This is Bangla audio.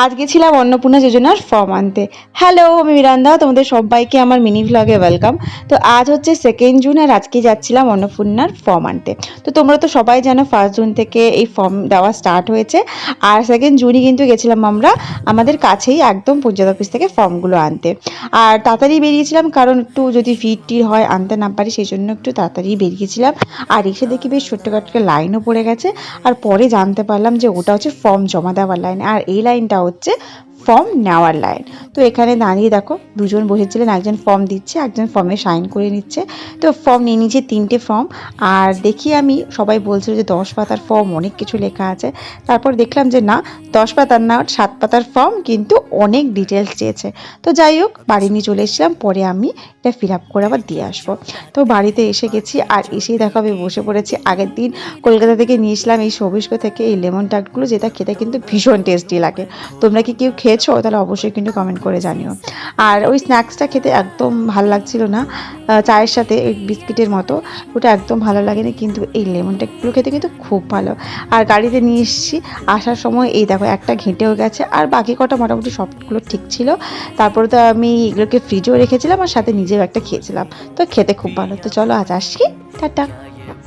আজ গেছিলাম অন্নপূর্ণা যোজনার ফর্ম আনতে। হ্যালো, আমি মিরান্দা, তোমাদের সবাইকে আমার মিনি ভ্লগে ওয়েলকাম। তো আজ হচ্ছে 2nd জুন আর আজকে যাচ্ছিলাম অন্নপূর্ণার ফর্ম আনতে। তো তোমরা তো সবাই জানো 1 জুন থেকে এই ফর্ম দেওয়া স্টার্ট হয়েছে, আর 2nd জুনই কিন্তু গেছিলাম আমরা আমাদের কাছেই একদম পঞ্চায়েত অফিস থেকে ফর্মগুলো আনতে। আর তাড়াতাড়ি বেরিয়েছিলাম কারণ একটু যদি ভিড় হয় আনতে না পারি, সেই জন্য একটু তাড়াতাড়ি বেরিয়েছিলাম। আর এসে দেখি বেশ ছোট্টখাটো লাইনও পড়ে গেছে, আর পরে জানতে পারলাম যে ওটা হচ্ছে ফর্ম জমা দেওয়ার লাইন, আর এই লাইনটা হচ্ছে ফর্ম নেওয়ার লাইন। তো এখানে দাঁড়িয়ে দেখো দুজন বসেছিলেন, একজন ফর্ম দিচ্ছে, একজন ফর্মে সাইন করে নিচ্ছে। তো ফর্ম নিয়ে নিচ্ছে 3টে ফর্ম। আর দেখি আমি সবাই বলছিল যে 10 পাতার ফর্ম, অনেক কিছু লেখা আছে। তারপর দেখলাম যে না, 10 পাতার না 7 পাতার ফর্ম, কিন্তু অনেক ডিটেলস চেয়েছে। তো যাই হোক, বাড়ি নিয়ে চলে এসেছিলাম, পরে আমি এটা ফিল আপ করে আবার দিয়ে আসবো। তো বাড়িতে এসে গেছি, আর এসেই দেখো আমি বসে পড়েছি। আগের দিন কলকাতা থেকে নিয়েছিলাম এই সবিস্কো থেকে এই লেমন টার্টগুলো, যেটা খেতে কিন্তু ভীষণ টেস্টি লাগে। তোমরা কি কেউ খেয়েছো? তাহলে অবশ্যই কিন্তু কমেন্ট করে জানিও। আর ওই স্ন্যাক্সটা খেতে একদম ভালো লাগছিল না, চায়ের সাথে ওই বিস্কিটের মতো, ওটা একদম ভালো লাগেনি, কিন্তু এই লেমন টার্টগুলো খেতে কিন্তু খুব ভালো। আর গাড়িতে নিয়ে এসেছি, আসার সময় এই দেখো একটা ঘেঁটেও গেছে, আর বাকি কটা মোটামুটি সবগুলো ঠিক ছিল। তারপরে তো আমি এগুলোকে ফ্রিজেও রেখেছিলাম, আর সাথে নিজেও একটা খেয়েছিলাম। তো খেতে খুব ভালো। তো চলো আজ আসি, টাটা।